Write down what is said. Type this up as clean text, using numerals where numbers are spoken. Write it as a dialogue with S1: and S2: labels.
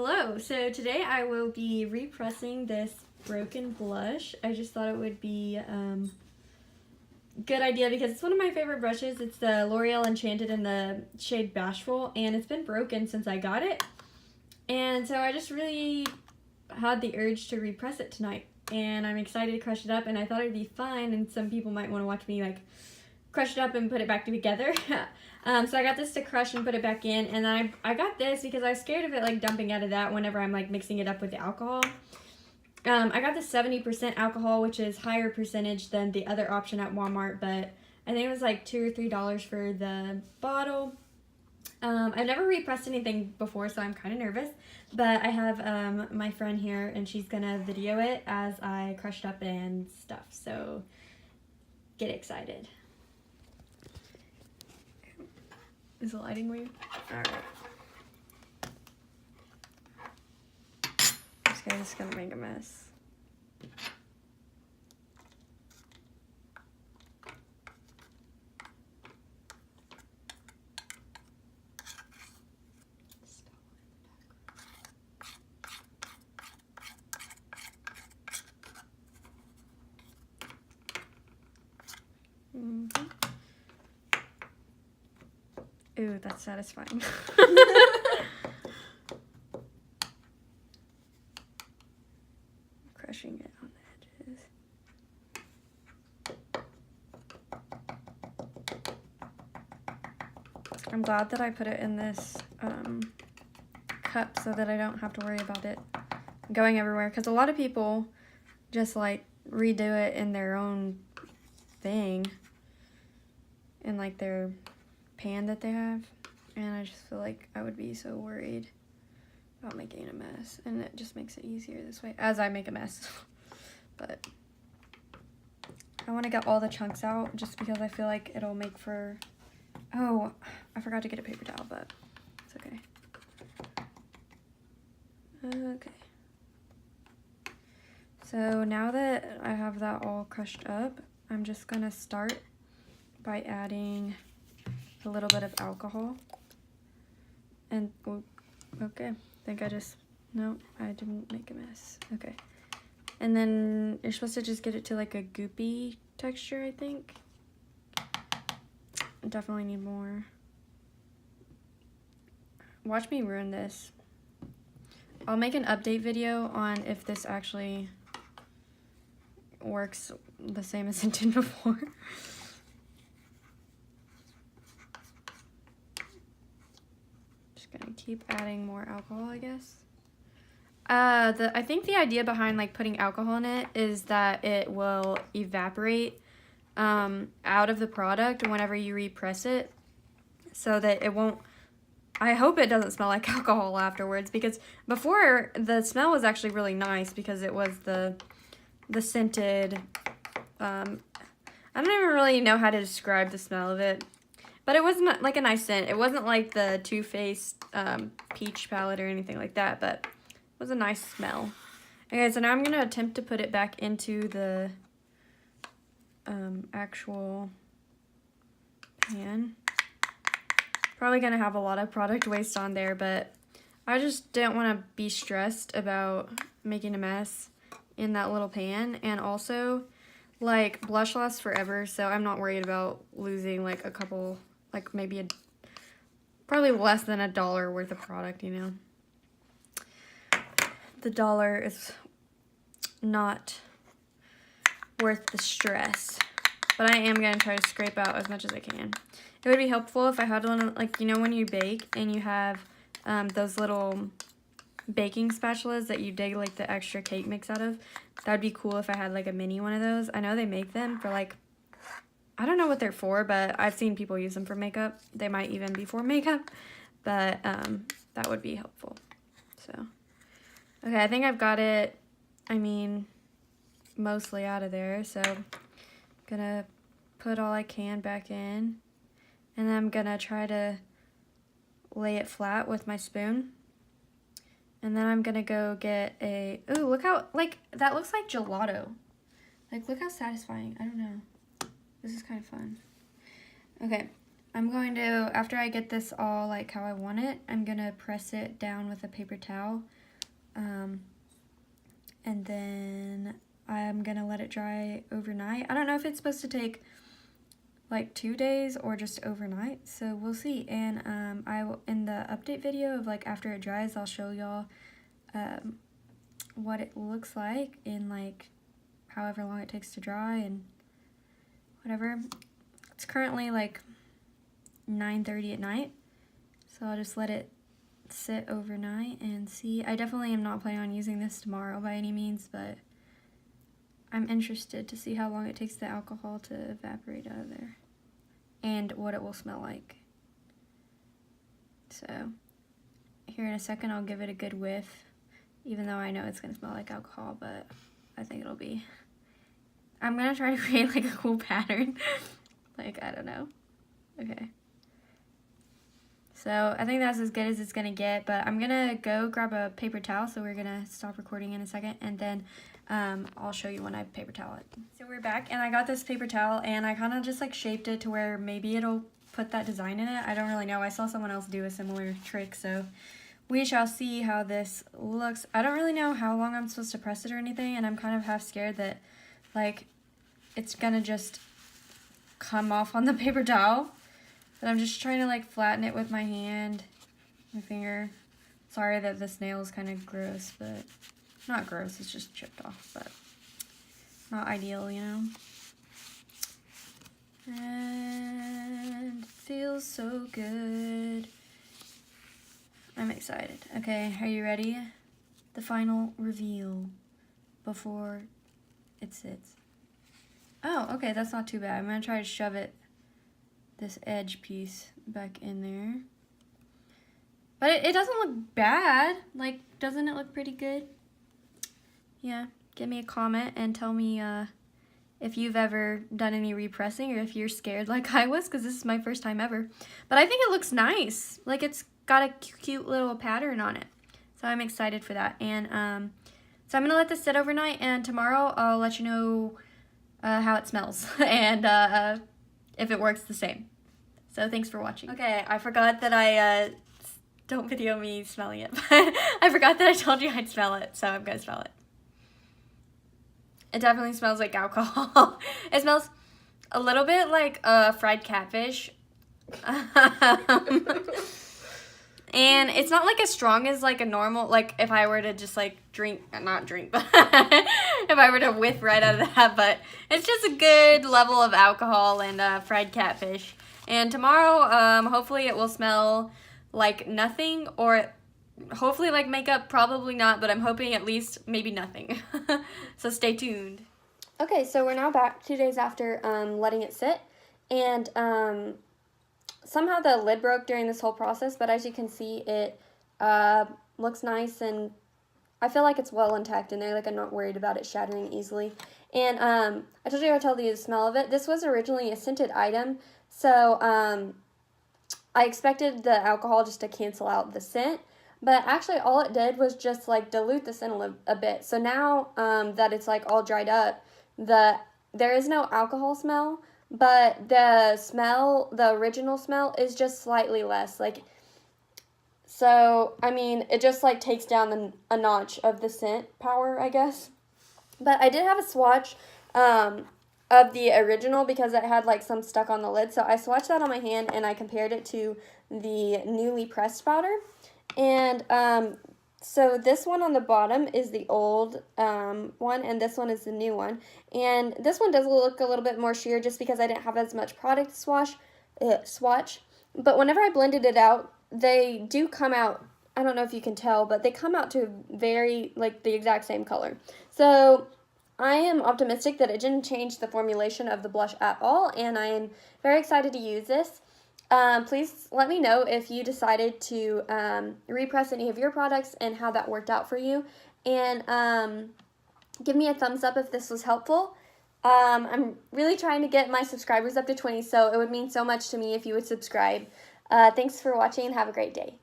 S1: Hello, so today I will be repressing this broken blush. I just thought it would be a good idea because it's one of my favorite brushes. It's the L'Oreal Enchanted in the shade Bashful, and it's been broken since I got it. And so I just really had the urge to repress it tonight, and I'm excited to crush it up, and I thought it'd be fun, and some people might want to watch me like crush it up and put it back together. So I got this to crush and put it back in, and I got this because I was scared of it like dumping out of that whenever I'm like mixing it up with the alcohol. I got the 70% alcohol, which is higher percentage than the other option at Walmart, but I think it was like $2 or $3 for the bottle. I've never repressed anything before, so I'm kind of nervous, but I have my friend here, and she's gonna video it as I crush it up and stuff, so get excited. Is the lighting weird? Alright. This guy's gonna make a mess. Ooh, that's satisfying. Crushing it on the edges. I'm glad that I put it in this cup so that I don't have to worry about it going everywhere, because a lot of people just like redo it in their own thing, in like their pan that they have, and I just feel like I would be so worried about making a mess, and it just makes it easier this way as I make a mess. But I want to get all the chunks out just because I feel like it'll make for, oh, I forgot to get a paper towel, but it's okay. Okay, so now that I have that all crushed up, I'm just gonna start by adding a little bit of alcohol, and okay, I think I just, no, I didn't make a mess. Okay, and then you're supposed to just get it to like a goopy texture, I think. I definitely need more. Watch me ruin this. I'll make an update video on if this actually works the same as it did before. Gonna keep adding more alcohol, I guess. I think the idea behind like putting alcohol in it is that it will evaporate out of the product whenever you repress it, so that it won't, I hope it doesn't smell like alcohol afterwards, because before the smell was actually really nice because it was the scented, I don't even really know how to describe the smell of it. But it wasn't like a nice scent. It wasn't like the Too Faced peach palette or anything like that, but it was a nice smell. Okay, so now I'm going to attempt to put it back into the actual pan. Probably going to have a lot of product waste on there, but I just didn't want to be stressed about making a mess in that little pan. And also, like, blush lasts forever, so I'm not worried about losing like a couple, like maybe probably less than $1 worth of product, you know. The dollar is not worth the stress, but I am going to try to scrape out as much as I can. It would be helpful if I had one, like, you know, when you bake and you have those little baking spatulas that you dig like the extra cake mix out of. That would be cool if I had like a mini one of those. I know they make them for like, I don't know what they're for, but I've seen people use them for makeup. They might even be for makeup, but that would be helpful. So, okay, I think I've got it, I mean, mostly out of there. So, I'm gonna put all I can back in, and then I'm gonna try to lay it flat with my spoon. And then I'm gonna go get a, ooh, look how, like, that looks like gelato. Like, look how satisfying. I don't know. This is kind of fun. Okay, I'm going to, after I get this all like how I want it, I'm going to press it down with a paper towel. And then I'm going to let it dry overnight. I don't know if it's supposed to take like 2 days or just overnight, so we'll see. And I will, in the update video of like after it dries, I'll show y'all what it looks like in like however long it takes to dry and whatever. It's currently like 9:30 at night, so I'll just let it sit overnight and see. I definitely am not planning on using this tomorrow by any means, but I'm interested to see how long it takes the alcohol to evaporate out of there and what it will smell like. So here in a second I'll give it a good whiff, even though I know it's going to smell like alcohol, but I think it'll be, I'm going to try to create like a cool pattern. Like, I don't know. Okay. So I think that's as good as it's going to get, but I'm going to go grab a paper towel, so we're going to stop recording in a second, and then I'll show you when I paper towel it. So we're back, and I got this paper towel, and I kind of just like shaped it to where maybe it'll put that design in it. I don't really know. I saw someone else do a similar trick, so we shall see how this looks. I don't really know how long I'm supposed to press it or anything, and I'm kind of half scared that like it's going to just come off on the paper towel. But I'm just trying to like flatten it with my hand, my finger. Sorry that this nail is kind of gross, but not gross, it's just chipped off, but not ideal, you know? And it feels so good. I'm excited. Okay, are you ready? The final reveal before it sits. Oh, okay, that's not too bad. I'm gonna try to shove it, this edge piece, back in there. But it doesn't look bad. Like, doesn't it look pretty good? Yeah, give me a comment and tell me if you've ever done any repressing or if you're scared like I was, because this is my first time ever. But I think it looks nice. Like, it's got a cute little pattern on it. So I'm excited for that. And so I'm going to let this sit overnight, and tomorrow I'll let you know how it smells and if it works the same. So thanks for watching. Okay, I forgot that I, don't video me smelling it, but I forgot that I told you I'd smell it, so I'm gonna smell it. It definitely smells like alcohol. It smells a little bit like fried catfish. And it's not like as strong as like a normal, like if I were to just like not drink, but if I were to whiff right out of that, but it's just a good level of alcohol and fried catfish. And tomorrow, hopefully it will smell like nothing, or hopefully like makeup, probably not, but I'm hoping at least maybe nothing. So stay tuned. Okay, so we're now back 2 days after letting it sit, and somehow the lid broke during this whole process, but as you can see, it looks nice, and I feel like it's well intact in there. Like, I'm not worried about it shattering easily. And I told you I'd tell you the smell of it. This was originally a scented item, so I expected the alcohol just to cancel out the scent, but actually all it did was just like dilute the scent a bit. So now that it's like all dried up, there is no alcohol smell, but the original smell is just slightly less. Like, so, I mean, it just like takes down a notch of the scent power, I guess. But I did have a swatch of the original because it had like some stuck on the lid. So I swatched that on my hand and I compared it to the newly pressed powder. And so this one on the bottom is the old one, and this one is the new one. And this one does look a little bit more sheer just because I didn't have as much product to swatch. But whenever I blended it out, they do come out, I don't know if you can tell, but they come out to very, like, the exact same color. So I am optimistic that it didn't change the formulation of the blush at all, and I am very excited to use this. Please let me know if you decided to repress any of your products and how that worked out for you. And give me a thumbs up if this was helpful. I'm really trying to get my subscribers up to 20, so it would mean so much to me if you would subscribe. Thanks for watching and have a great day.